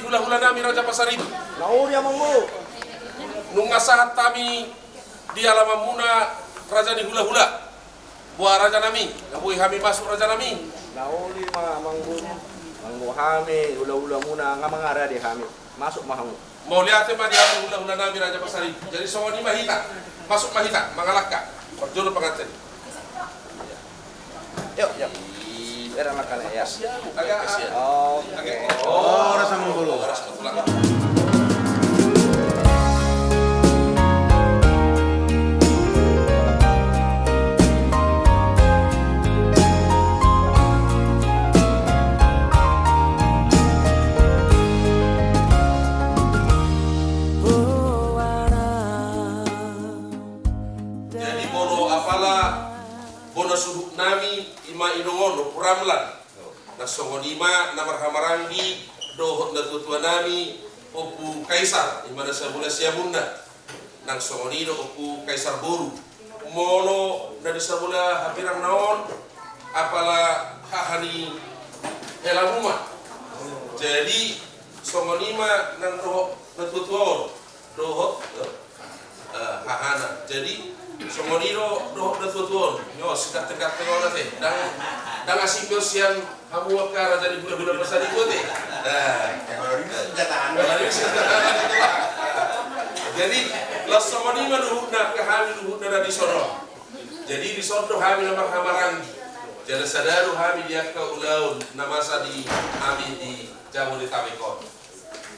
hula-hula nami Raja Pasaribu. Nauri amang guru. Nung asahat kami di alaman muna Raja ni hula-hula. Buah Raja nami, ngabuhi kami masuk Raja nami. Nauri amang guru. Manggu hami hula-hula muna nga mga radi hami. Masuk mahangu. Mau lihat ma dia hula-hula nami Raja Pasaribu. Jadi songo ni mahita, masuk mahita, mangalaka. Perjodoh pengantin. Yuk, yuk. Era makan ya. Agak Oh, oh, rasa menggulu. Rasa tulang. Jadi bono apalah bono suduk nami ima inongono puramlan na songonima na marhamarangi dohot na tutua nami opu kaisar ima na sabula siamunna nang songonido opu kaisar boru mono na di sabula hapirang naon apala hahani helamuma. Jadi songonima nang dohot na tutua dohot hahana. Jadi songoniro dohot na tutua nyo sikat tekat tengok na teh dan asing siang kamu wakar jadi gula-gula besar itu teh. Jadi las songonima luhutna kehami luhutna di sono. Jadi di sono hami nama hamarangi. Jadi sadaru hami dia ke ulaun namasa di hami di Jabodetabek.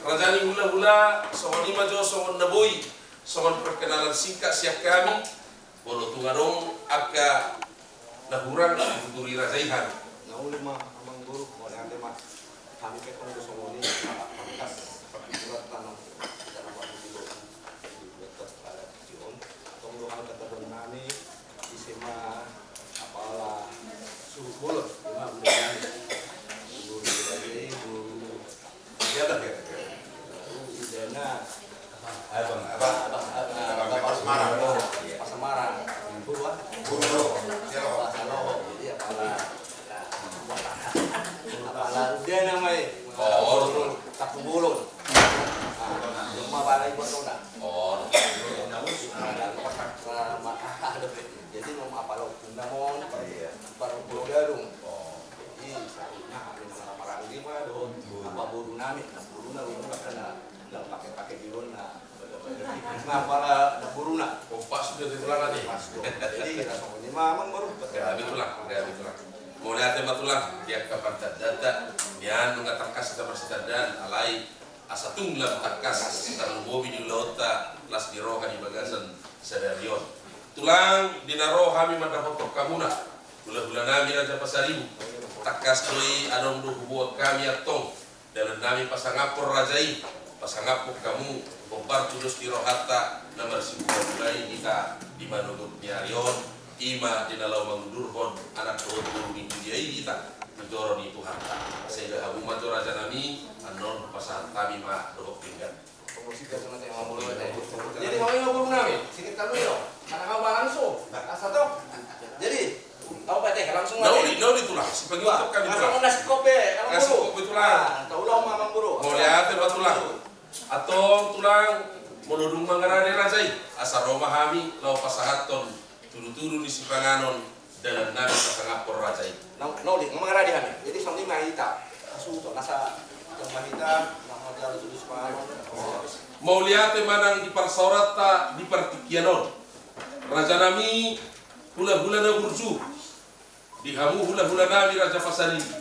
Rajani hula-hula songonima jo songon naboi songon perkenalan singkat siap kami. Bolo tungarong agak nahurang tuturi rajaihan. nauli mah amang guru mau nanti mah kami ke kongres somoni pangkas buat tanam dalam waktu dulu betul pada cium tunggu hal kata nami isema apalah suhu mulut lima bulan ibu lagi ibu Dia dah ya. idena Apa Pasamarang ibu wah jadi apalah dia namanya tak bulun rumah balai buat roda jadi nomor apa lo namon baru pulau garung jadi nah ada nama marang lima do apa buru nami buru nami kena nggak pakai bilun nah para buru nak Kompas sudah ditulang tadi. jadi kita semuanya mamang baru Gak bitulang. Mau lihat tema tulang dia kapan data nian mengatangkas kita bersitadan alai asa tunglam takas kita bobi di lauta las diroha di bagasan sadarion tulang dinaro kami madahotok kamuna gula-gula nami Raja Pasaribu takas doi anong duh buat kami atong dalam nami pasangapur rajai pasangapur kamu kombar tulus dirohata nomor mulai kita di manugut niarion ima di dalam mengundurkan anak doa di dunia kita menjorong itu harta sehingga abu matu raja nami anon pasangan kami mak doa pinggan promosikan sama yang ngomong jadi mau ngomong nami sikit kami yo karena kau langsung satu jadi tahu pak teh langsung nauli tulang sebagai untuk kami tulang nasi kopi tulang tahu lo mamang guru mau lihat tulang atau tulang menudung mengarane rajai asal Roma kami lau pasahaton turu-turu di Sipanganon dalam nabi pasangapur rajai noli mengarah di kami jadi sampai mahita asu to nasa yang mahita nama jalan tulis Sipanganon mau lihat manang di parsorata di partikianon raja nami hula-hula na burju di hamu hula-hula nami Raja Pasaribu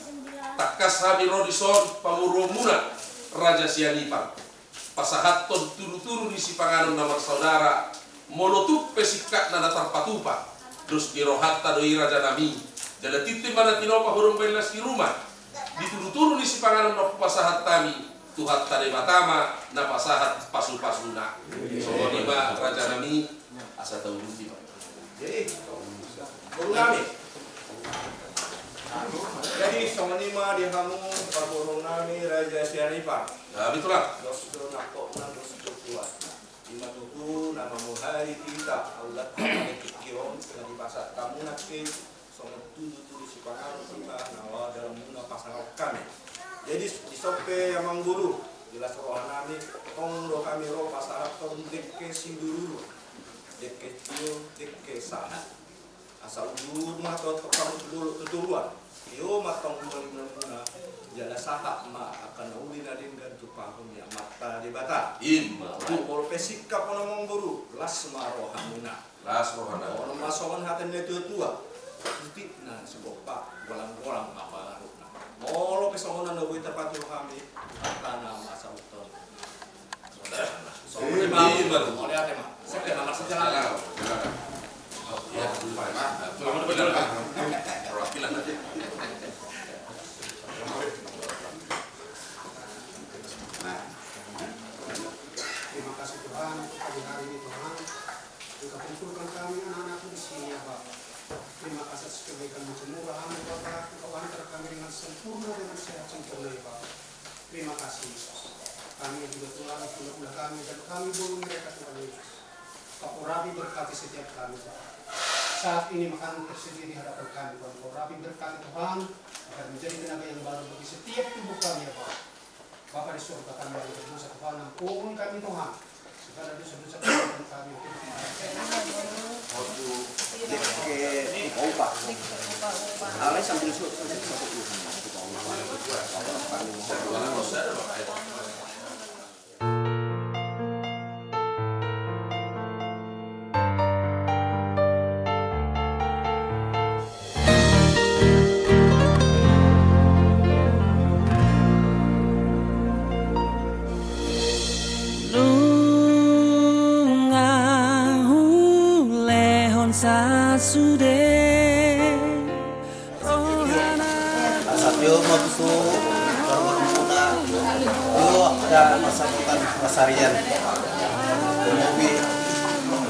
takas hami rodison pamuromuna Raja Sianipang pasahaton turu-turu di Sipanganon nama saudara monotup pesikat nada tarpatupa terus dirohatta doi Raja nami jala titim mana tinopa hurung belas di rumah dituru-turu di Sipanganon na pasahat kami tuhat tade matama na pasahat pasu-pasuna songonima Raja nami asa tahu di jadi guru nami jadi songonima di kamu pagurung nami Raja Sianipang nah itulah Dostro nakok na dostro kuat Ima tutu nama muhari kita Allah pikiron dengan di pasar kamu nakin songo tutu Sipanganon kita nawa dalam muna pasangan kami jadi di sope amang guru jelas rohanami tong do kami ro pasarap tong dekke sinduru dekke tio dekke saha asal dulu mah to tukang dulu tuturuan yo matong dua lima jala saha ma akan uli nadin dan tupahum ya mata di bata Imma. kalau pesikap ono mengguru las marohamuna Las rohana. ono masongan haten tua titik na sebopak golang-golang apa harupna molo pesongonan do buita patur kami tanah masa uton soalnya mah oleh ate mah sekali nama sejalan Ya, selamat benar. Perwakilan aja. Terima kasih Tuhan, pagi hari ini Tuhan, Engkau kumpulkan kami anak-anakmu di sini ya Bapak. Terima kasih atas kebaikan-Mu kemurahan ya Bapak, Engkau antar kami dengan sempurna dengan sehat sempurna ya Bapak. Terima kasih Yesus. Kami juga Tuhan, sudah kami dan kami boleh mereka Tuhan Yesus. Kau Rabi berkati setiap kami Tuhan. Saat ini makanan tersedia di hadapan kami Tuhan. Kau Rabi berkati Tuhan, agar menjadi tenaga yang baru bagi setiap tubuh kami ya Bapak. Bapak di surga kami yang berdosa Tuhan, ampuni kami Tuhan. Segala dosa-dosa kami Alay sambil sulit Satyo matutu bermula yo ada masakan pasarian mobil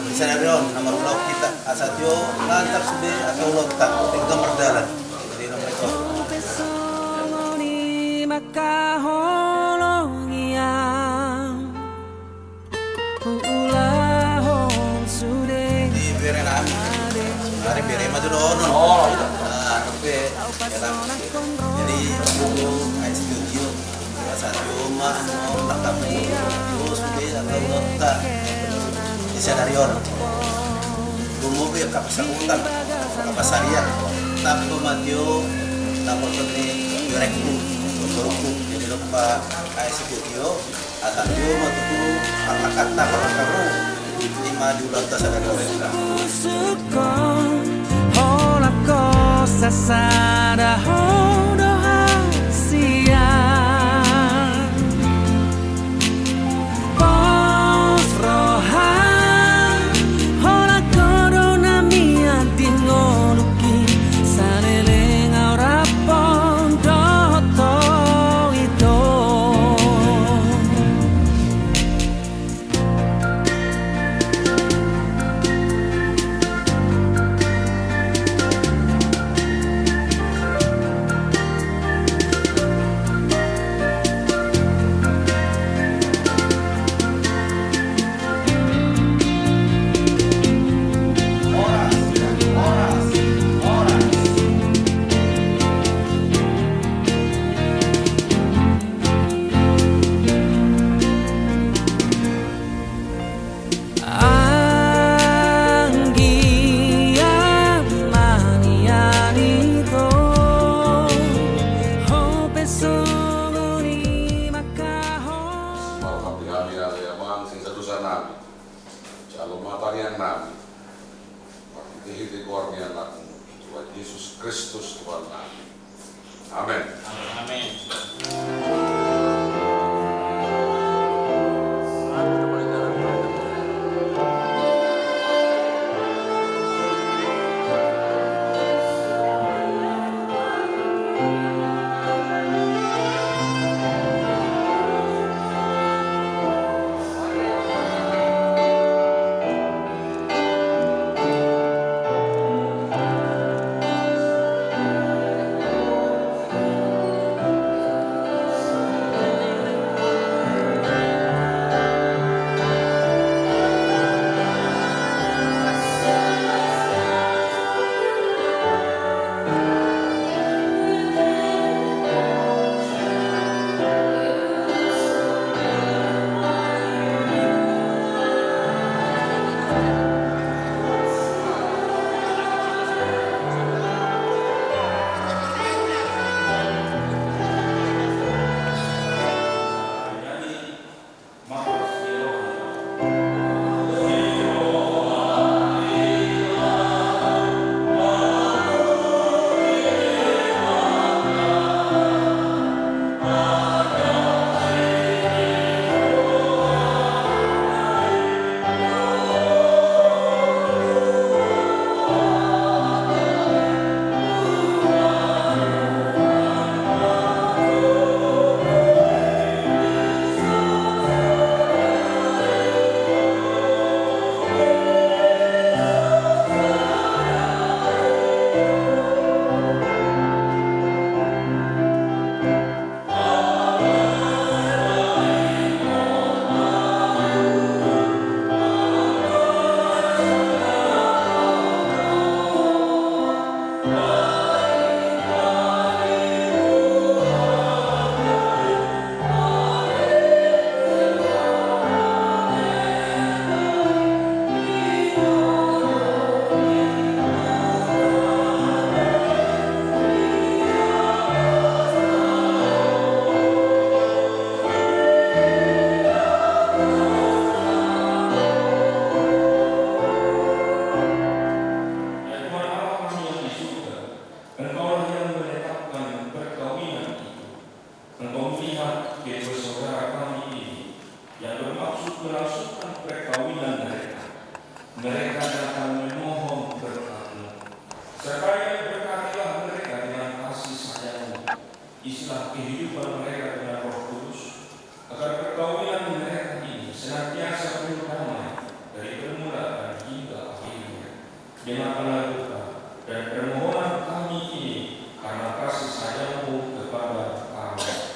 bisa dari nomor blok kita Satyo lantar sudah atau lontar tinggal berjalan jadi nomor itu di berenam hari berema dulu jadi dulu studio satu rumah mau lengkap terus sudah atau nota bisa dari orang mobil kapasan utang kapasarian tapi matio lapor ini direct berku jadi lupa studio atau dia mau tuh kata kamu lima di ulang tas dari orang Sasada hodo hasia Pos rohan Hola corona mia dingoluki Saneleng aura pondo to ito Tuhan Yesus Kristus Tuhan kami. Amin. amin memihak kedua saudara kami ini yang bermaksud melangsungkan perkawinan mereka. Mereka datang memohon berkat-Mu. Sekali berkatilah mereka dengan kasih sayang-Mu. Isilah kehidupan mereka dengan Roh Kudus, agar perkawinan mereka ini senantiasa penuh damai dari permulaan hingga akhirnya. Dengarkanlah doa dan permohonan kami ini karena kasih sayang-Mu kepada kami.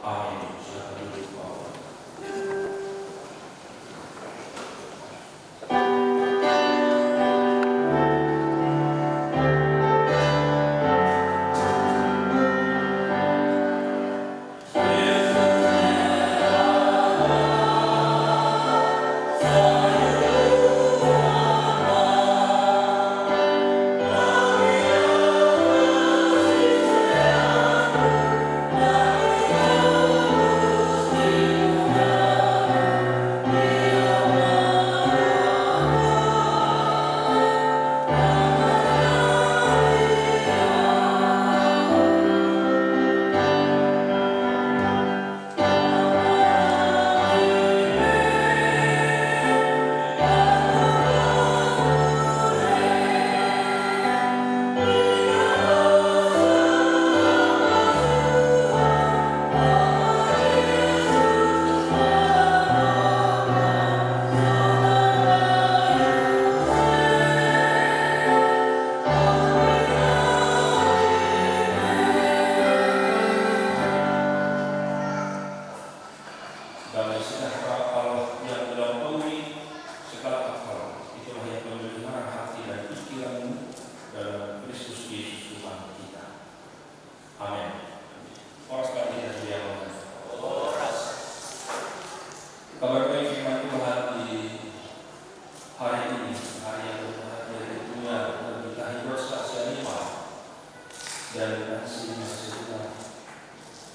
Amin. Silakan duduk, Bapak. Damai sejahtera Allah yang melampaui segala akal, itulah yang memelihara hati dan pikiranmu dalam Kristus Yesus Tuhan kita. Amin. Oras kami dan dialog. Kabar baik firman Tuhan di hari ini, hari yang berbahagia tentunya kita hidup saksi 5 dan masih sudah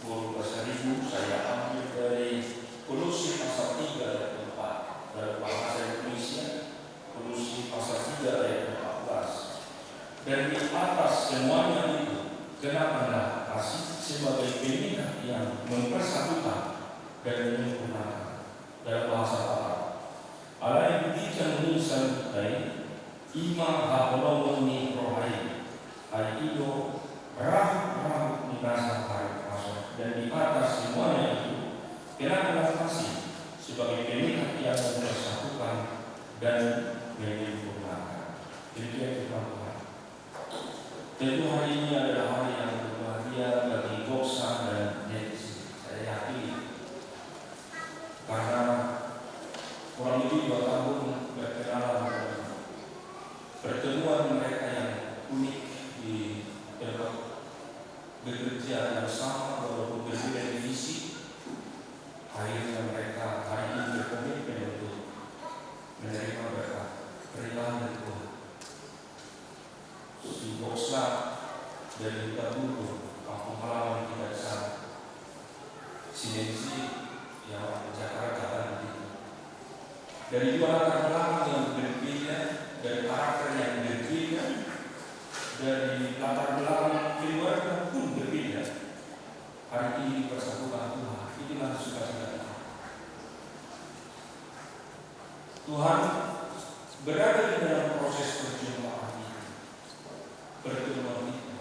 guru bahasa Ibu saya ambil dari Kolose pasal 3 ayat 4 dalam bahasa Indonesia. Kolose pasal 3 ayat 14. Dan di atas semuanya itu kenakanlah kasih sebagai pengikat yang mempersatukan dan menyempurnakan. Dalam bahasa Arab Allah yang dijang nisan dari ima habloni rohai aido rahu minasa hari masuk. Dan di atas semuanya itu kenakanlah kasih sebagai pengikat yang mempersatukan dan menyempurnakan. Demikian firman Tuhan. Tentu hari ini adalah hari yang berbahagia bagi Goksa dan Nancy. Saya yakin karena kurang lebih 2 tahun berkenalan dengan pertemuan mereka yang unik di tempat bekerja yang sama walaupun berbeda divisi. Akhirnya mereka hari ini berkomitmen untuk menerima berkat perilahan dari Tuhan. Si Goksa dari Taburu, kampung halaman kita di sana. Si Nancy yang orang Jakarta tadi. Dari 2 latar belakang yang berbeda, dari karakter yang berbeda, dari latar belakang keluarga pun berbeda. Hari ini dipersatukan Tuhan. Inilah sukacita Tuhan berada di dalam proses perjumpaan itu, pertemuan itu,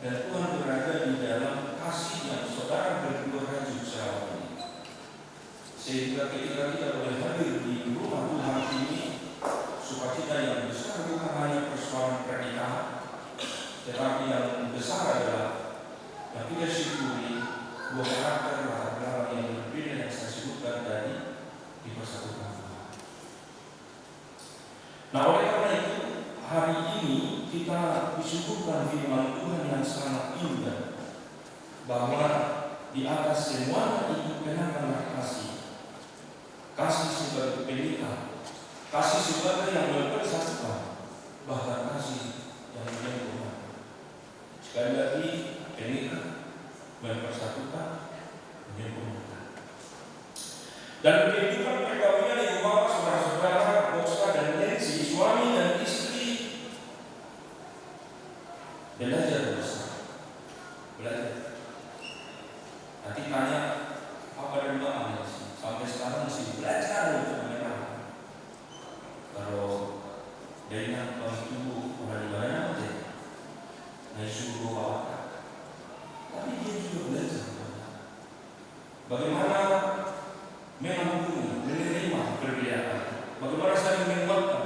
dan Tuhan berada di dalam kasih yang saudara berdua rajut selama ini. Sehingga ketika kita boleh hadir di rumah Tuhan ini, sukacita yang besar bukan hanya persoalan pernikahan, tetapi yang besar adalah yang kita syukuri 2 karakter latar belakang yang berbeda yang saya sebutkan tadi dipersatukan Tuhan. Nah, oleh karena itu hari ini kita disuguhkan firman Tuhan yang sangat indah bahwa di atas semuanya itu kenakanlah kasih sebagai pengikat, kasih sebagai yang mempersatukan, bahkan kasih yang menyempurnakan. Sekali lagi pengikat, mempersatukan, menyempurnakan. Dan kehidupan perkawinan yang membawa saudara-saudara Goksa dan Nancy, suami dan istri, belajar bersama. Belajar. Nanti tanya sampai sekarang masih belajar untuk menyerah. Kalau dari bang tubuh orang di mana aja, nah suruh bawa, tapi dia juga belajar bagaimana mengampuni, menerima perbedaan, bagaimana saling menguatkan,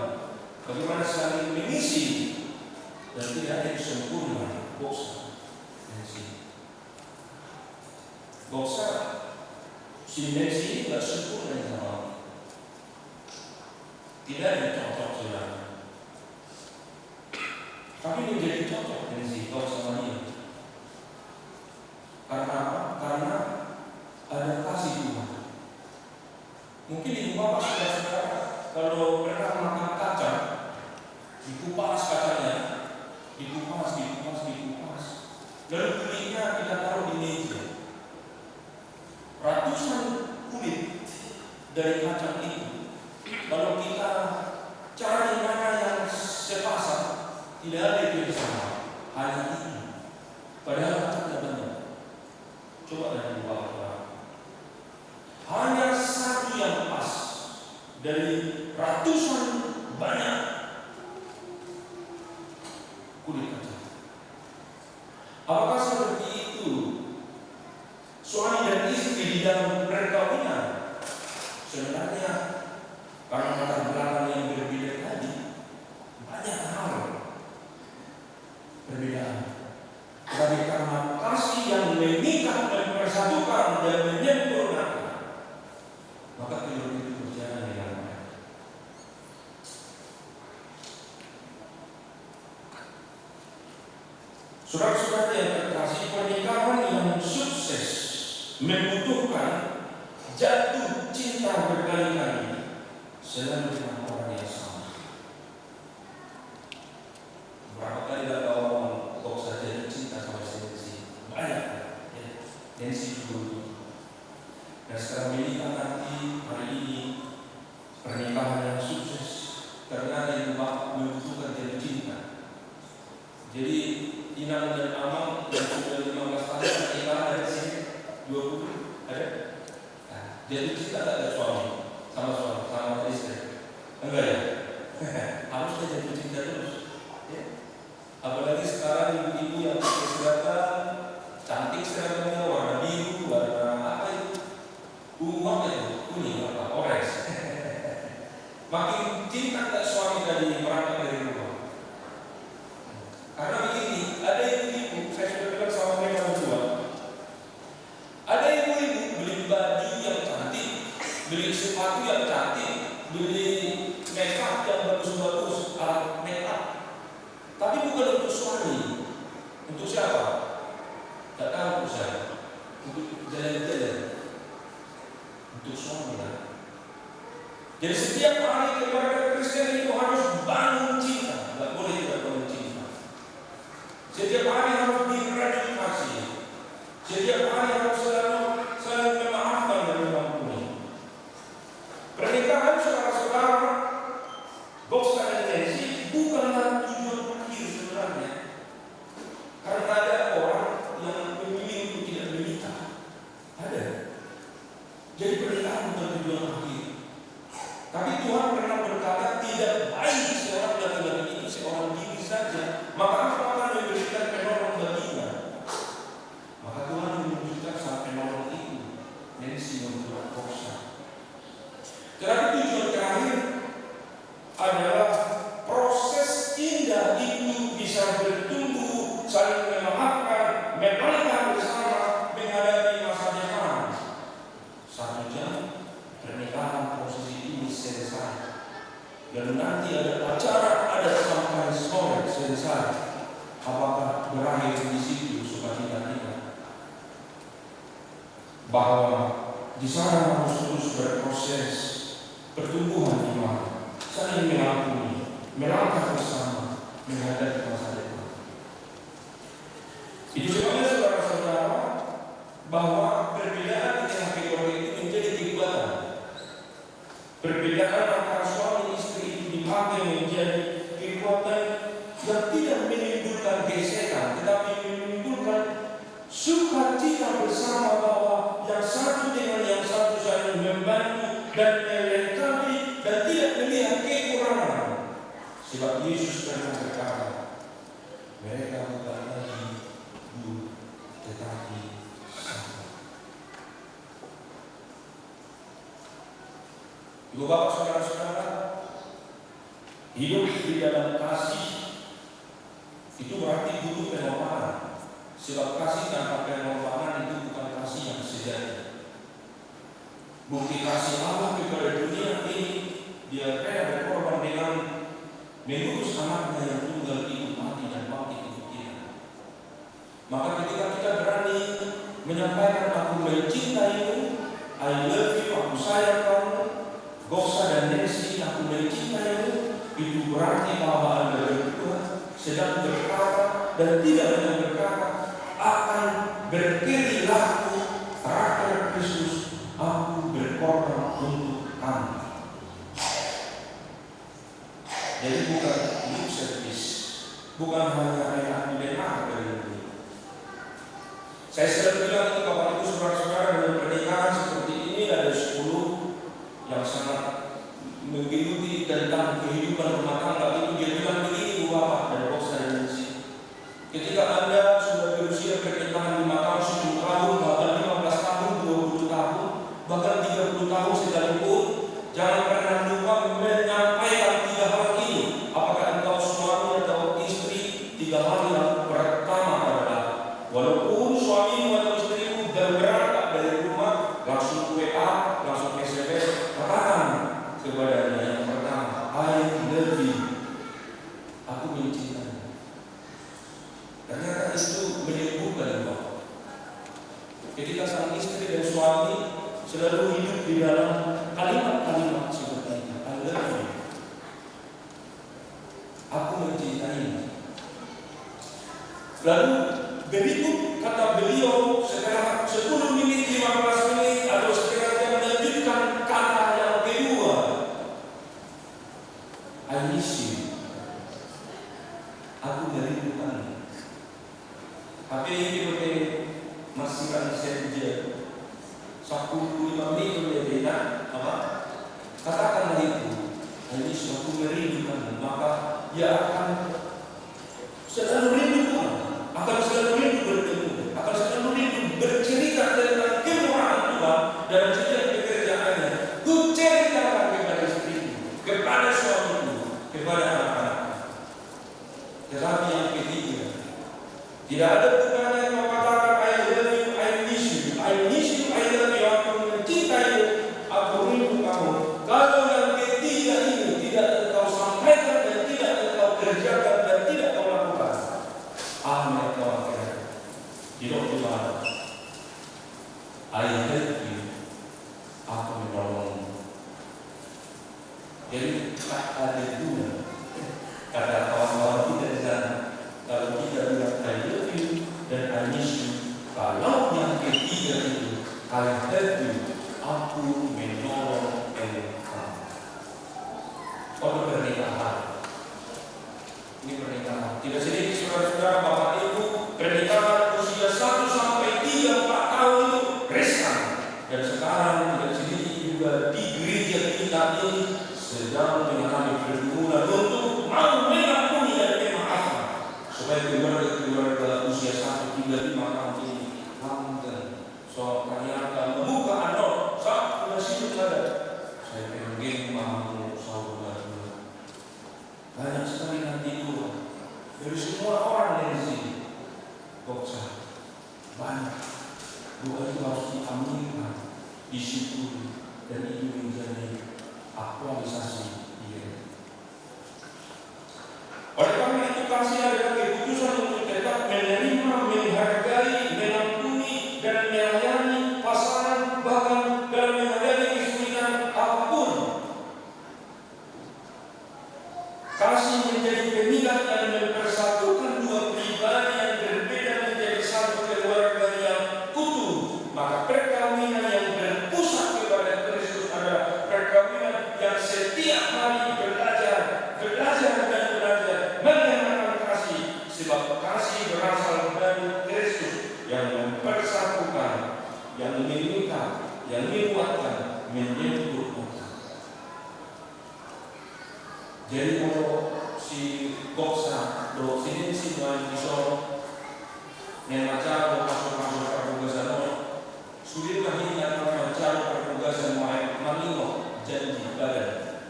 bagaimana saling mengisi, dan tidak ada yang sempurna. Boksa simbesi tidak sempurna sama, tidak ada cocok sudah, tapi menjadi cocok dengan si boksa sama dia. Karena apa? Karena ada kasih Tuhan. Mungkin di rumah saudara kalau pernah makan kacang, dikupas kacangnya, dikupas, lalu kulitnya kita taruh di meja. Ratusan kulit dari kacang itu, kalau kita cari mana yang sepasang, tidak ada yang sama, hanya itu. Padahal kacangnya banyak. Coba dari bawah, hanya satu yang pas dari ratusan banyak kulit kacang. Apakah seperti itu suami dan istri di dalam perkawinan? Sebenarnya karena latar belakang yang berbeda tadi, banyak hal perbedaan. Tetapi karena kasih yang mengikat dan mempersatukan dan menyempurnakan, maka keluarga itu berjalan dengan baik. Saudara-saudara yang terkasih, pernikahan yang sukses membutuhkan jatuh cinta berkali-kali selalu dengan orang yang sama. Berapa kali dah kau kok saja cinta sama Nancy? Banyak ya. Nancy dulu. Dan sekarang menikah nanti hari ini pernikahan yang sukses karena yang membutuhkan jatuh cinta. Jadi Inang dan Amang yang sudah 15 tahun pernikahan dari sini 20 ada? Nah, jadi kita tak ada suami sama istri, enggak ya? Harusnya jatuh cinta terus. Ya. Apalagi sekarang ibu-ibu yang pakai seragam cantik, seragamnya warna biru, warna apa itu? Ungu apa itu? Kuning apa? Orange. Makin cinta tak suami tadi berangkat dari rumah. Karena begini, ada ibu-ibu, saya sudah bilang sama mereka berdua, ada ibu-ibu beli baju yang cantik, beli sepatu yang cantik, beli make up yang bagus-bagus, alat make up, tapi bukan untuk suami. Untuk siapa? Tak tahu saya. Untuk jalan-jalan. Untuk suami lah. Jadi setiap hari keluarga Kristen itu harus bangun cinta, tak boleh tidak bangun cinta. Setiap hari harus dirajut kasih. Setiap hari harus selalu memaafkan dan mengampuni. Pernikahan saudara-saudara, Boksa dan Nancy bukanlah tujuan akhir sebenarnya. Karena ada orang yang memilih untuk tidak menikah. Ada. Jadi pernikahan bukan tujuan akhir. Tapi Tuhan pernah berkata tidak baik seorang laki-laki itu seorang diri saja. Maka Allah akan memberikan penolong baginya. Maka Tuhan menunjukkan sang penolong itu, Nancy membuat Boksa. Tetapi tujuan terakhir adalah proses indah itu bisa bertumbuh, saling memaafkan, melangkah bersama menghadapi masa depan. Satu jam pernikahan prosesi ini selesai. Dan nanti ada acara, ada sampai sore selesai. Apakah berakhir di situ sukacita kita? Bahwa di sana harus terus berproses pertumbuhan iman, saling mengampuni, melangkah bersama menghadapi masa depan. Itu sebabnya saudara-saudara bahwa perbedaan di tengah keluarga itu menjadi kekuatan. Perbedaan antara suami istri itu dipakai menjadi kekuatan yang tidak menimbulkan gesekan, tetapi menimbulkan sukacita bersama bahwa yang satu dengan yang satu saling membantu dan melengkapi dan tidak melihat kekurangan. Sebab Yesus pernah berkata, mereka bukan lagi dulu, tetapi sama. Ibu bapak saudara-saudara, hidup di dalam kasih itu berarti butuh pengorbanan. Sebab kasih tanpa pengorbanan itu bukan kasih yang sejati. Bukti kasih Allah kepada dunia ini, Dia rela berkorban dengan mengurus anaknya yang tunggal itu mati dan mati untuk kita. Maka ketika kita berani menyampaikan aku mencintaimu, I love you, aku sayang kamu, Gosa dan Nancy, aku mencintaimu, itu berarti bahwa Anda berdua sedang berkata dan tidak hanya berkata akan berperilaku karakter Kristus. Aku berkorban untuk kamu. Jadi bukan lip service, bukan hanya enak didengar dari ini. Saya selalu bilang ke Bapak Ibu saudara-saudara, dalam pernikahan seperti ini ada 10 yang sangat menggeluti tentang kehidupan rumah tangga itu. Dia bilang begini, Bu Bapak dan Bos saya Nancy, ketika Anda sudah berusia pernikahan 5 tahun, 10 tahun, bahkan 15 tahun, 20 tahun, bahkan 30 tahun sekalipun, jangan pernah lupa menyampaikan 3 hal ini. Apakah engkau suami atau istri? 3 hal yang pertama adalah, walaupun suami atau istrimu berangkat dari rumah, langsung WA, langsung SMS, katakan kepadanya yang pertama, I love you, aku mencintai. Ternyata itu menyembuhkan Bapak. Ketika sang istri dan suami selalu hidup di dalam kalimat-kalimat seperti ini, I love you, aku mencintai. Lalu berikut kata beliau setelah 10 menit, 15 menit atau setelah dia melanjutkan kata yang kedua, I miss you, aku merindukanmu. Tapi ini seperti masih kan saja 15 menit berbeda, apa? Katakanlah itu, I miss you, aku merindukanmu. Maka dia akan selalu rindu, akan selalu rindu bertemu, akan selalu rindu bercerita tentang kemurahan Tuhan dalam setiap pekerjaannya. Ku ceritakan kepada istriku, kepada suamiku, kepada anak-anak. Tetapi yang ketiga, tidak ada gunanya kau katakan I love you, I miss you, I miss you, I love you, aku mencintaimu, aku rindu kamu. Kalau yang ketiga ini tidak engkau sampaikan dan tidak engkau kerjakan dan tidak engkau lakukan, amin kau akan hidup di mana? I hate you, aku menolongmu. Jadi tak ada guna kata kawan-kawan kita di sana kalau kita bilang I love you dan I miss you. Kalau yang ketiga itu I hate you, aku menolong kamu. Kalau pernikahan, ini pernikahan tidak sedikit saudara-saudara, Bapak Ibu, pernikahan usia 1 sampai 3, 4 tahun itu riskan. Dan sekarang tidak sedikit juga di gereja kita ini sedang mengalami pergumulan untuk mau mengampuni dan memaafkan supaya keluarga usia 1 hingga 5 tahun ini langgan. So ternyata membuka anak saat masih ada, saya pengen maafmu saudara. Banyak sekali nanti itu dari semua orang yang di sini, boksa banyak. Doa itu harus diaminkan, disyukuri, dan itu menjadi aktualisasi diri. Oleh karena itu kasih adalah keputusan untuk tetap menerima, menghargai, mengampuni, dan melayani pasangan, bahkan dalam menghadapi kesulitan apapun. Kasih menjadi pengikat yang mempersatukan dua pribadi yang berbeda menjadi satu keluarga yang utuh. Maka perkawinan yang berpusat kepada Kristus adalah perkawinan yang setiap hari belajar dan belajar mengenalkan kasih. Sebab kasih berasal dari Kristus yang mempersatukan, yang mengikat, yang menguatkan, menyentuh. Jadi kalau si Goksa do sini si main iso nemaca masuk pertugasan sulit lagi yang membaca pertugasan main malingo janji badan.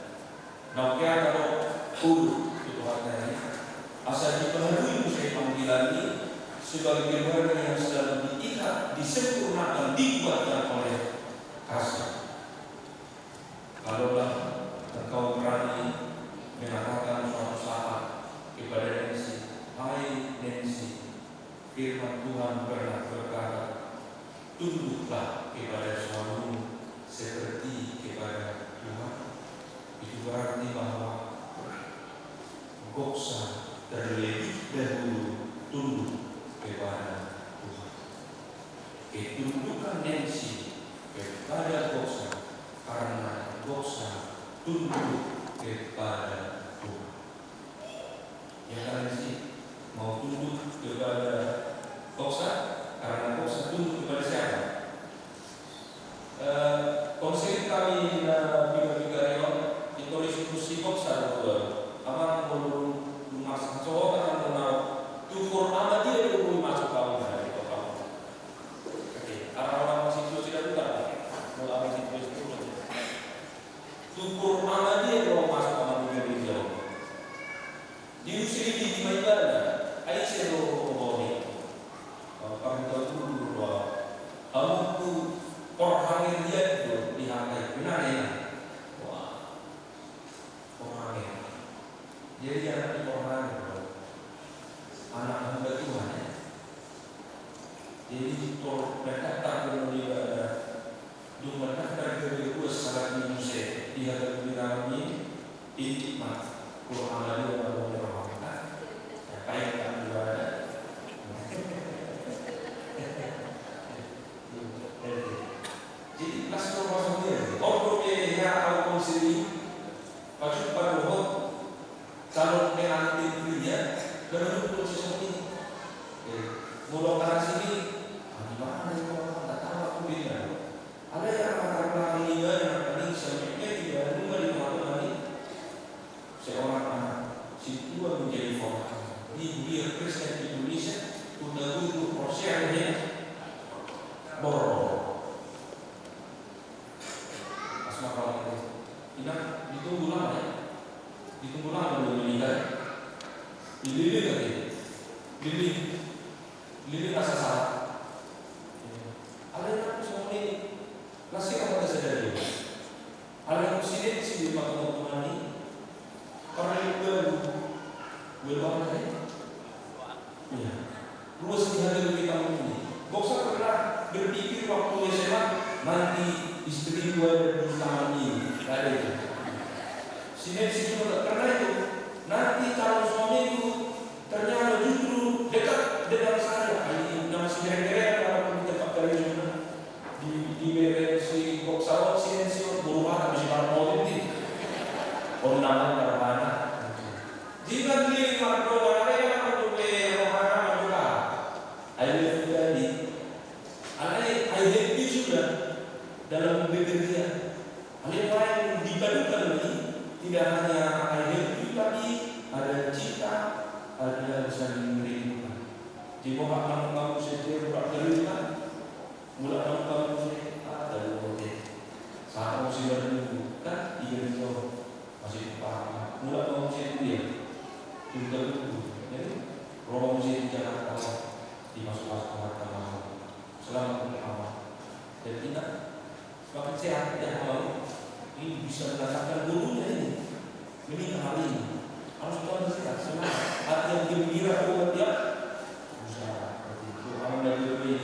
Nah kalau itu artinya asal dipenuhi musuh panggilan ini sebagai keluarga yang sedang diikat, disempurnakan, dibuatkan oleh kasih. Kalaulah engkau berani mengatakan suatu saat kepada Nancy, hai Nancy, firman Tuhan pernah berkata, tunduklah kepada suamimu seperti kepada Tuhan. Itu berarti bahwa Goksa terlebih dahulu tunduk kepada Tuhan. Ketundukan Nancy kepada Goksa karena Goksa tunduk kepada Tuhan. Ya kan sih mau tunduk kepada Goksa karena Goksa tunduk kepada siapa? Konsep kami tiga reon itu diskusi Goksa aman belum masuk cowok kan kenal tukur amat dia belum masuk kamu dari kamu. Oke, orang masih itu tidak bukan mulai masih itu tukur amat dia belum masuk kamu dari jauh. Di usia di mana? Aisyah Rohoni. Kamu tahu dulu kamu tuh orang yang dia itu dihantar benar ya? Wah, orang yang jadi anak orang anak hamba Tuhan ya. Jadi mereka tak boleh mereka tak boleh sangat manusia dia kami hikmat Quran lalu orang berhormat ya baik tak berada. Jadi pasal pasal dia orang dia au konsili pasal pada calon pengantin pria berhubung sesuatu ini. Mulai dari sini, di mana orang tak tahu aku bilang. Ada yang katakan ini yang paling sebenarnya tidak rumah di mana ini. Seorang anak si tua menjadi formal. Dia Kristen Indonesia sudah dulu prosesnya borong. Asma kalau ini ditunggu lama ya. Ditunggu lama belum meninggal. Lili lagi, lili rasa salah. Ada yang semua ini nasi apa saja dari itu. Ada yang sini di makam Tuhan ini. Orang yang berbangun ini, ya. Luas di hati kita ini. Goksa pernah berpikir waktu SMA nanti istri dua di tangan ini ada itu. Sini juga pernah itu. Nanti kalau suami itu ternyata justru dekat dengan saya, ini nama si gereng-gereng kalau tempat kerja di si Goksa si berubah habis baru ini, undangan terhana. Jika beli marco ada yang untuk rohana juga, ada tadi, ada sudah dalam bekerja, ada yang dipadukan lagi. Tidak hanya ada tapi ada cita, ada saling merindukan. Di bawah kamu sendiri berakhiran, mulai kamu sendiri ada boleh. Saat masih berdua kan tiga tahun masih paham. Mulai kamu sendiri juga itu. Jadi roh masih di Jakarta dimasuk ke kamar selama berapa? Dan kita semakin sehat ya kalau ini bisa merasakan gurunya ini menikah hari ini harus tahu sehat semangat hati yang gembira buat dia usaha seperti itu orang dari lebih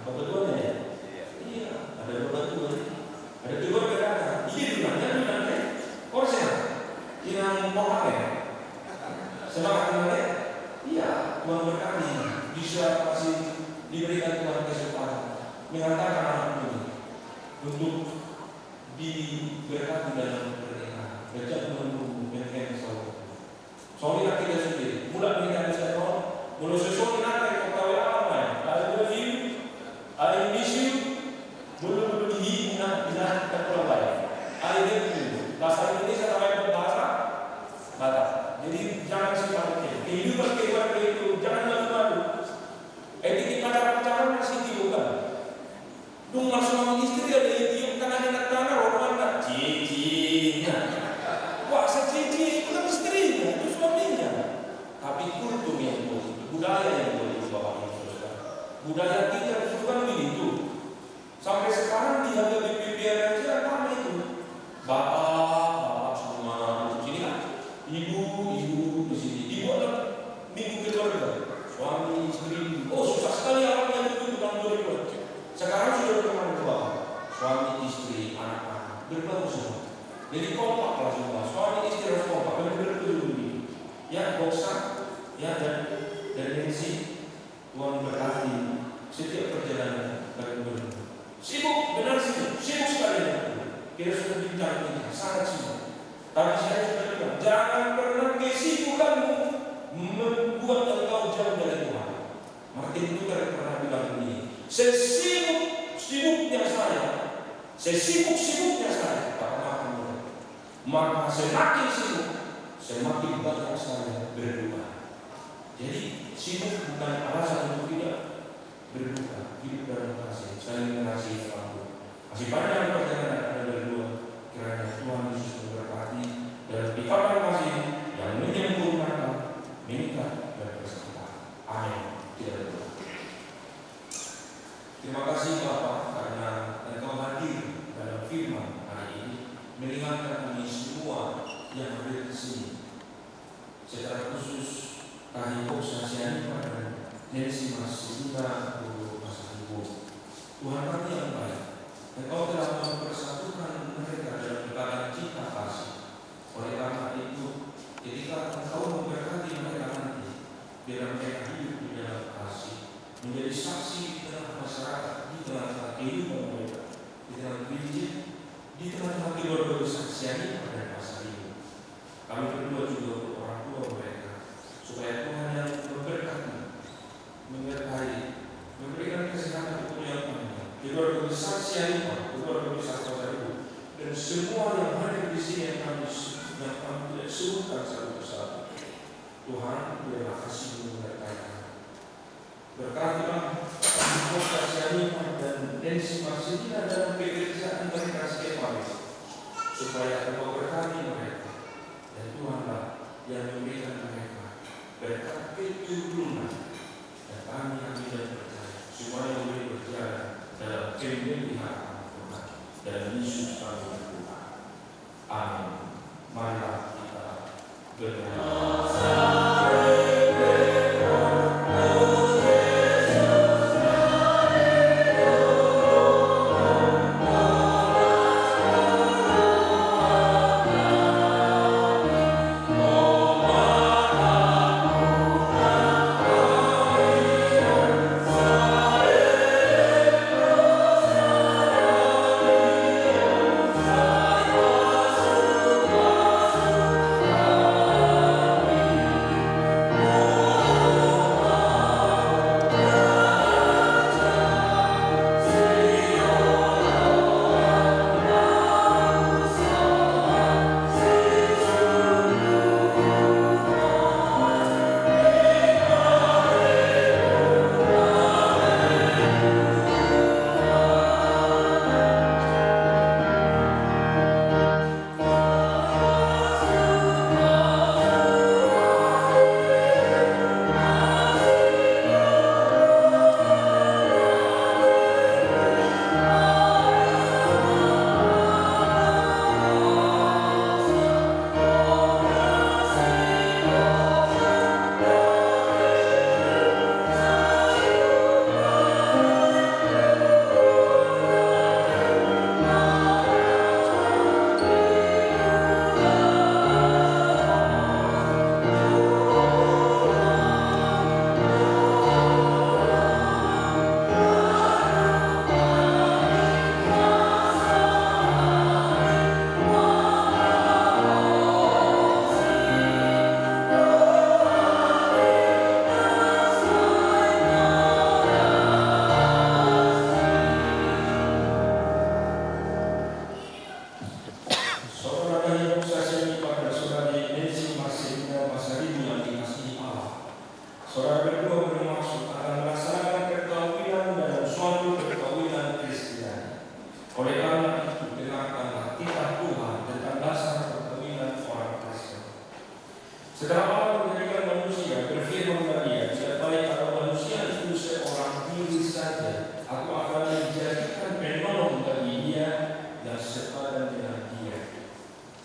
kebetulan ya iya ada kebetulan ada kedua gerakan ini dimana orang sehat yang orang ya semangat mana iya Tuhan berkati bisa masih diberikan Tuhan kesempatan mengatakan anak ini untuk diberkati dalam pernikahan, berjaya menunggu pernikahan soalnya kita sendiri, mulai pernikahan saya mulai sesuatu nanti kau tahu apa? I love you, I miss you, belum hidup bina Pulau Bayan. Akhirnya itu bahasa Indonesia sampai berbahasa Batak. Jadi jangan sebaliknya. Kehidupan keluarga itu jangan malu-malu. Etika pacaran masih dibuka. Rumah suami istri ada yang tangan anak tanah orang anak cicinya. Wah, cici itu kan istrinya, itu suaminya. Tapi kultur yang positif, budaya yang boleh dibawa ke budaya kita itu kan begitu. Sampai sekarang di harga BPP aja apa itu? Bapak semua di sini kan, ibu di sini, ibu ada minggu keluarga, suami istri. Oh susah sekali awalnya itu tukang berbuat. Sekarang sudah berteman tua, suami istri anak-anak berbaur semua. Jadi kompak lah semua, suami istri harus kompak, benar-benar begini. Ya bosan, ya dan Nancy, Tuhan berkati setiap perjalanan bagi sibuk, benar sibuk sekali. Kita sudah bincang ini, sangat sibuk. Tapi saya sudah bilang, jangan pernah kesibukanmu membuat engkau jauh dari Tuhan. Martin Luther pernah bilang begini, sesibuk-sibuknya saya, maka semakin sibuk, semakin banyak saya berdoa. Jadi sibuk bukan alasan untuk tidak berdoa, hidup dalam kasih, saling mengasihi Tuhan. Masih banyak perjalanan ada berdua, kiranya Tuhan Yesus memberkati dalam ikatan kasih yang menyempurnakan, minta dan bersama. Amin. Terima kasih Bapak karena Engkau hadir dalam firman hari ini, mengingatkan kami semua yang hadir di sini. Secara khusus kami Saksiani pada Nancy Masina Guru Masa Ibu. Tuhan kami yang baik, Engkau telah mempersatukan mereka dalam ikatan cinta kasih. Oleh karena itu, ketika Engkau memberkati mereka nanti, biar mereka hidup di dalam kasih, menjadi saksi di tengah masyarakat, di tengah kehidupan mereka, di tengah gereja, di tengah keluarga Saksiani pada masa ini. Kami berdua juga untuk orang tua mereka, supaya Tuhan yang memberkati, menyertai, memberikan kesehatan untuk yang panjang, keluarga Saksiani, keluarga Saksiani, dan semua yang hadir di sini yang kami tidak serukan satu persatu. Tuhan, biarlah kasih menyertai kami. Berkatilah Saksiani dan Nancy Masina dalam pekerjaan mereka setiap hari, supaya Engkau berkati mereka, dan Tuhanlah yang memberikan mereka berkat keturunan, dan kami amin dan percaya supaya boleh berjalan dalam pemeliharaan Tuhan dan Yesus kami Tuhan. Amin. Marilah kita berdoa.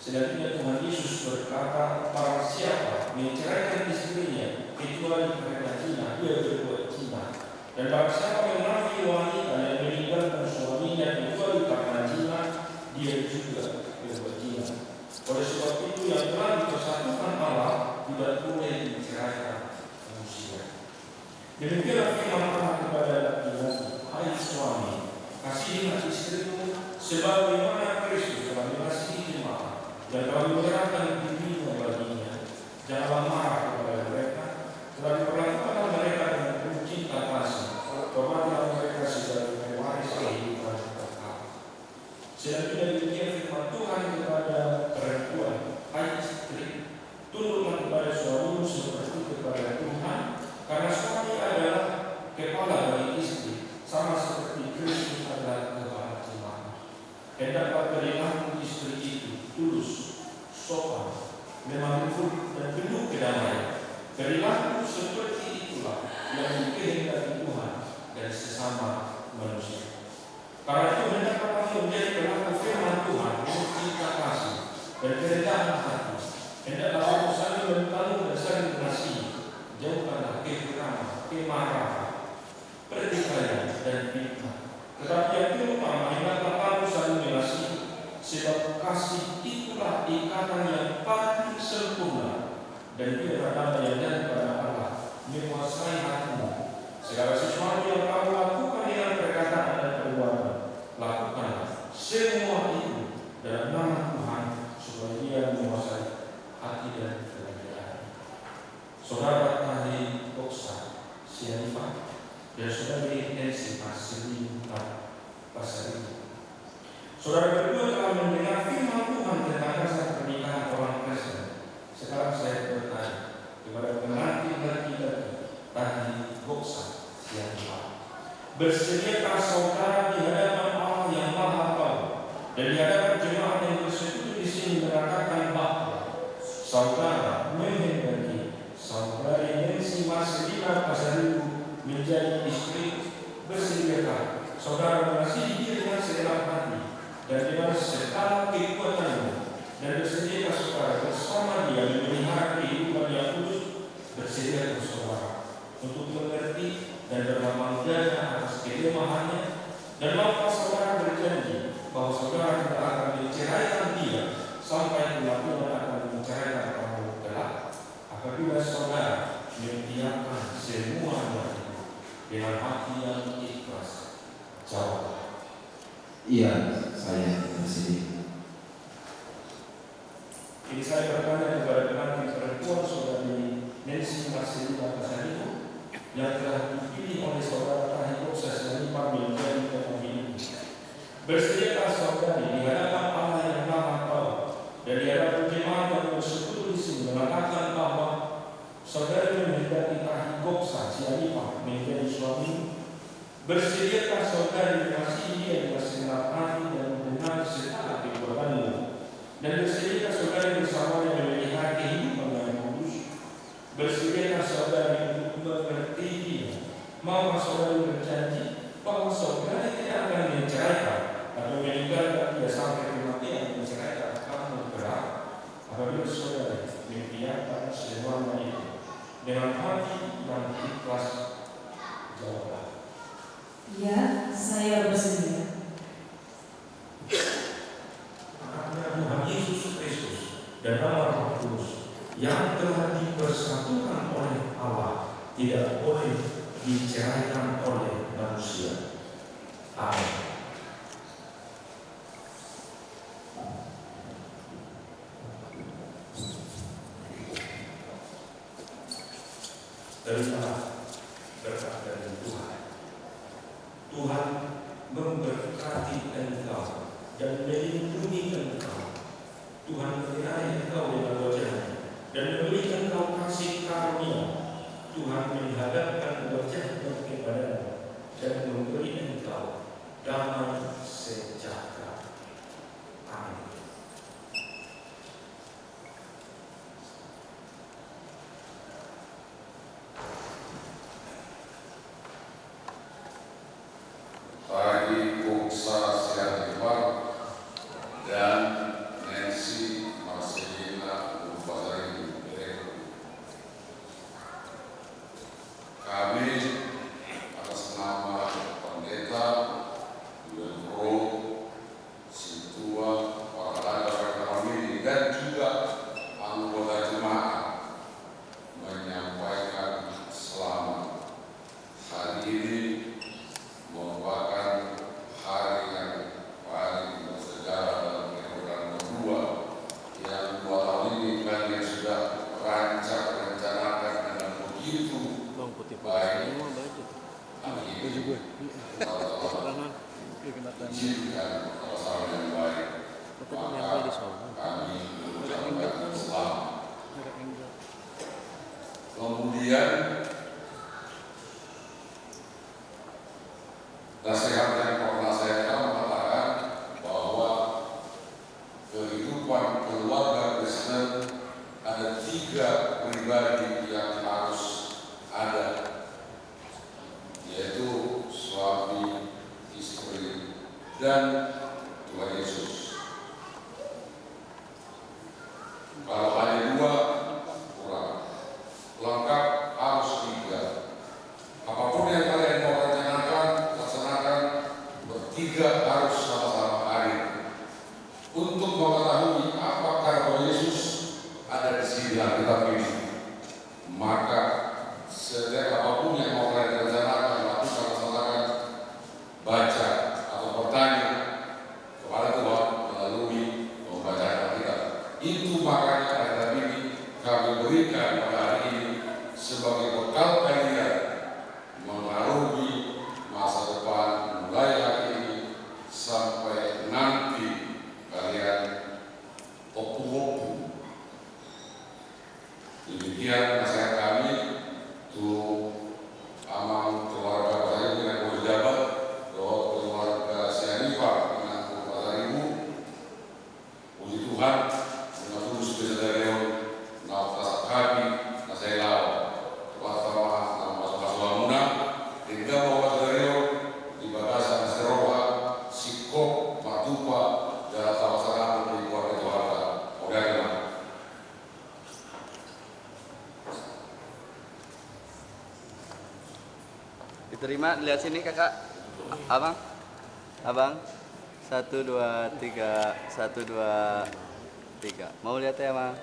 Selanjutnya Tuhan Yesus berkata, barang siapa menceraikan istrinya kecuali karena zina, dia berbuat zina. Dan barang siapa menafkahi wanita yang meninggalkan suaminya kecuali karena zina, dia juga berbuat zina. Oleh sebab itu yang telah dipersatukan Allah tidak boleh diceraikan manusia. Demikianlah firman Allah kepada laki-laki, hai suami, kasihilah istrimu sebagaimana Kristus telah mengasihi jemaat dan telah menyerahkan dirinya baginya. Janganlah marah kepada mereka, telah diperlakukan mereka dengan penuh cinta kasih, kematian mereka sebagai pewaris kehidupan kekal. Selanjutnya demikian firman Tuhan kepada perempuan, hai istri, tunduklah kepada suamimu seperti kepada Tuhan, karena suami adalah kepala bagi istri, sama seperti Kristus adalah kepala jemaat. Hendaklah perilaku istri itu tulus, sopan, memang lembut dan penuh kedamaian. Perilaku seperti itulah yang dikehendaki Tuhan dari sesama manusia. Karena itu hendaklah kamu menjadi pelaku firman Tuhan, penuh cinta kasih dan kerendahan hati. Hendaklah kamu saling membangun dan saling mengasihi. Jauhkanlah kekeraman, kemarahan, pertikaian dan fitnah. Tetapi yang terutama hendaklah kamu saling mengasihi, sebab kasih itulah ikatan yang paling sempurna, dan dia pertama yang daripada Allah menguasai hatimu. Segala sesuatu yang kamu lakukan dengan perkataan dan perbuatan, lakukanlah semua itu dalam nama Tuhan, supaya dia menguasai hati dan kebahagiaan. Saudara Tahli Koksa Sianifah dan saudari Nancy Marcelin Pasar itu, saudara berdua telah mendengar firman Tuhan tentang dasar pernikahan orang Kristen. Sekarang saya bertanya kepada pengantin laki-laki Tahli Koksa Sianifah, bersediakah saudara di hadapan Allah yang Maha Tahu dan di hadapan jemaat yang bersekutu di sini mengatakan bahwa saudara menghendaki saudari Nancy Marcelina Pasaribu menjadi istri? Bersediakah saudara mengasihi dia dengan segenap hati dan dengan segala kekuatanmu, dan bersediakah saudara bersama dia memelihara kehidupan yang kudus? Bersediakah saudara untuk mengerti dan berlapang dada atas kelemahannya, dan maukah saudara berjanji bahwa saudara tidak akan menceraikan dia sampai kematian akan menceraikan kamu kelak, apabila saudara mengiyakan semuanya dengan hati yang ikhlas? Jawab. Iya, saya bersedia. Ini saya bertanya kepada pengantin perempuan saudari Nancy Marcelina Pasaribu yang telah dipilih oleh saudara Tahli Koksa Sianifah menjadi penghuni. Bersediakah saudari di hadapan Allah yang Maha Tahu dan di hadapan jemaat yang bersekutu di sini mengatakan bahwa saudari menghendaki Tahli Koksa Sianifah menjadi suami? Bersediakah saudari mengasihi dia dengan segenap hati dan dengan segala kekuatanmu, dan bersediakah saudari bersamanya memelihara kehidupan yang kudus? Bersediakah saudari untuk mengerti dia? Maukah saudari berjanji bahwa saudari tidak akan menceraikan atau meninggalkan dia sampai kematian menceraikan kamu kelak, apabila saudari mengiyakan semuanya itu dengan hati yang ikhlas? Jawablah. Ya, saya bersedia. Karena Tuhan Yesus Kristus dan nama Roh Kudus yang telah dipersatukan oleh Allah tidak boleh diceraikan oleh manusia. Amin. Terimalah berkat dari Tuhan. Tuhan memberkati engkau dan melindungi engkau. Tuhan menyertai engkau dengan wajah-Nya dan memberi engkau kasih karunia. Tuhan menghadapkan wajah-Nya kepadamu dan memberi engkau damai sejahtera. Amin. Tahli Koksa Sianifah dan Nancy mengizinkan perasaan yang baik, maka kami mengucapkan selamat. Kemudian nasihat yang pernah saya mengatakan bahwa kehidupan keluarga Kristen ada 3 pribadi yang harus ada, yaitu suami, istri, dan Tuhan Yesus. Kalau hanya 2 kurang, lengkap harus 3. Apapun yang kalian mau rencanakan, laksanakan, bertiga harus sama-sama hadir untuk mengetahui apakah Tuhan Yesus ada di sini dalam kitab ini. Maka setiap apapun yang mau kalian rencanakan, lakukan, laksanakan, baca atau bertanya kepada Tuhan melalui membaca Alkitab. Itu makanya Alkitab ini kami berikan pada hari ini sebagai bekal kalian mengarungi masa depan mulai hari ini sampai nanti kalian opu-opu. Demikian nasihat kami untuk amang keluarga saya dengan pejabat, keluarga Sianifar dengan Pasar Ibu. Puji Tuhan, dengan tulus bisa dari nafas kami, nasai lau, pertama nama Pasar Muna, hingga bawa dari di bagasan Seroa, Sikop, Matupa, jalan sama-sama di keluarga. Oke, diterima, lihat sini kakak. Abang 1, 2, 3 1, 2, 3. Mau lihat ya, Bang?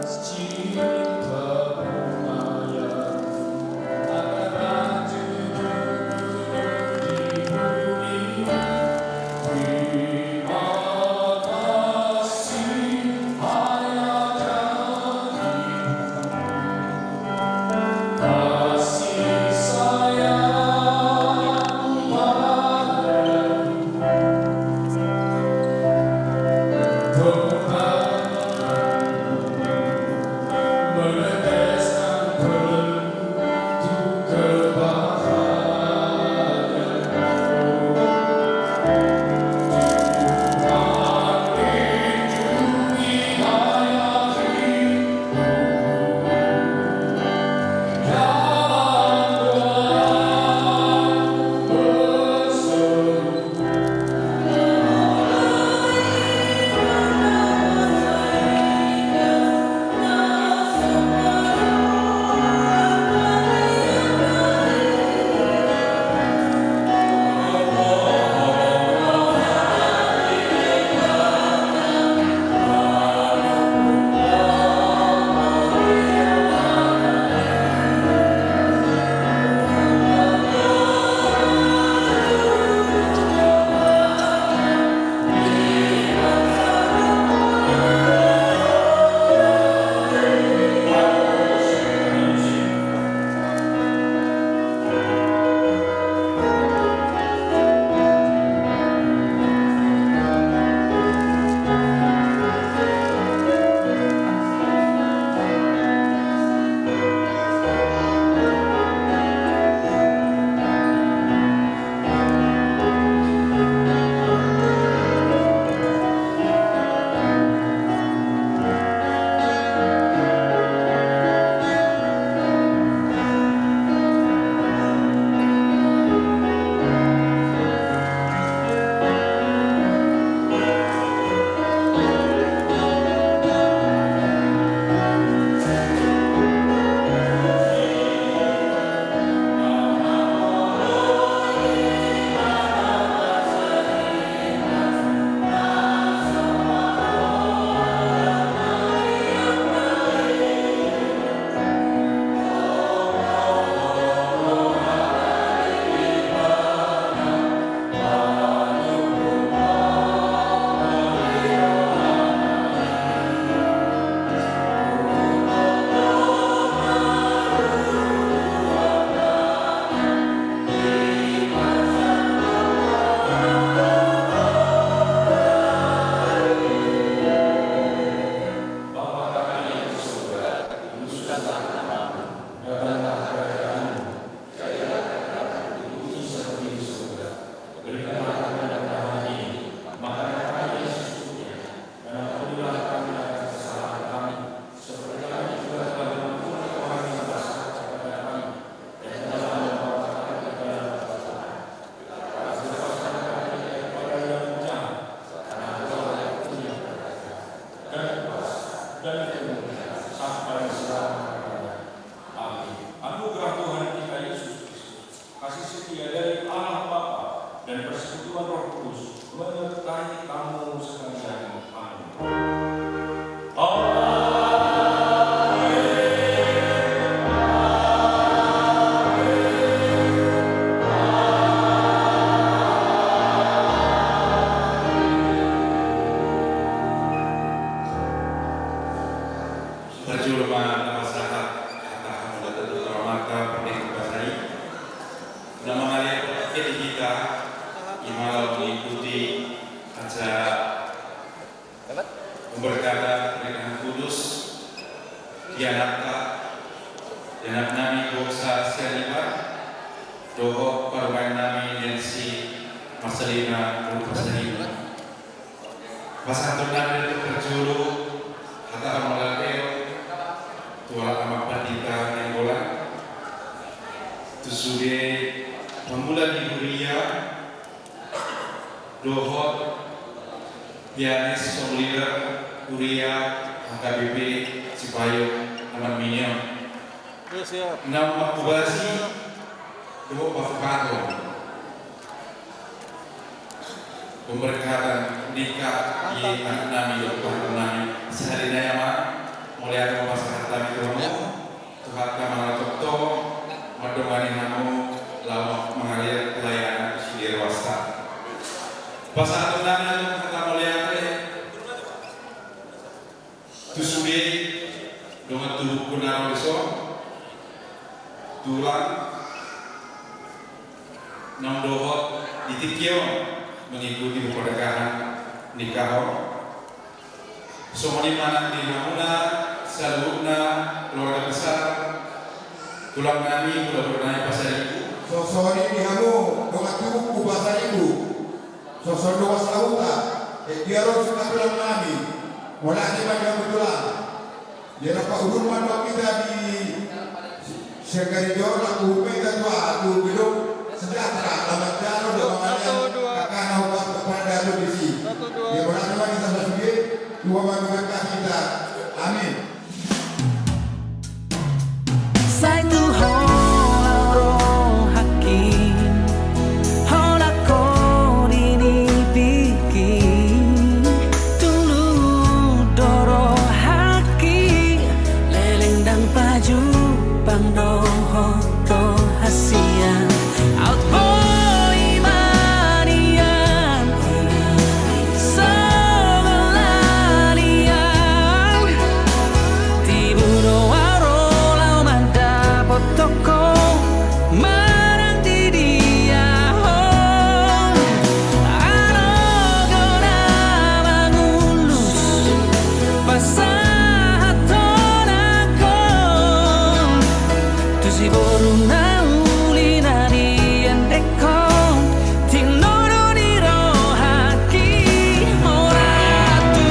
Cinta dan persekutuan Roh Kudus menyertai kamu sekalian. Amin. Percuma masyarakat kata kamu datang maka penting bahasai. Nama kalian kita imalau mengikuti acara pemberkatan pernikahan kudus Dianata Dianak nami Boksa Sianiba Doho Parwain nami Nancy Marcelina Lupasalina Pasantun nami itu berjuru kata Amalateo Tua Amak Pandita Nenggola Tusude Pemuda di Huria Dohot Pianis Song Leader Huria HKBP Cipayo Amat Minion Enam Makubasi Dohot Pakupato Pemberkatan nikah di anak nami Dohot nami sehari nayama mulai ada masyarakat kami kerono Tuhan kamala tokto madomani namu lama mengalir pelayanan di dewasa pasal tunangan untuk kata mulia tusubi dengan tubuh kunang besok tulang nam dohot ditikio mengikuti pernikahan nikah semua di mana di namuna salutna keluarga besar tulang nami sudah bernai pasal ibu sosori ni hamu dengan tubuh bahasa ibu sosor doa sauta diaro sudah tulang nami mulai di mana betulan dia dapat uruman kita di segarijo laku kita tua tu belum sejahtera lama jalo dengan kakak nahuat kepada lu di sini dia berada kita sebagai dua berkah kita amin. Saitu roh hakim Hola kori ni bikin Tulu doro haki Leleng dan paju Bang doho to hasian Out boy manian Segalalian Tiburo toko marang di dia Arogona mangulus pasahat tonako tu si boruna ulina di endeko tinoro di rohaki oratu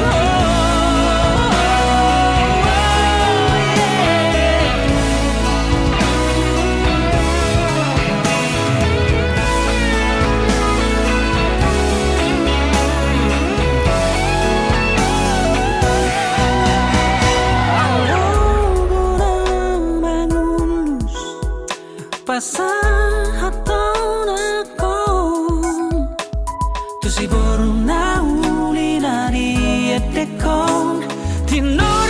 pasahat tonako tu si boruna ulina di endeko tinoro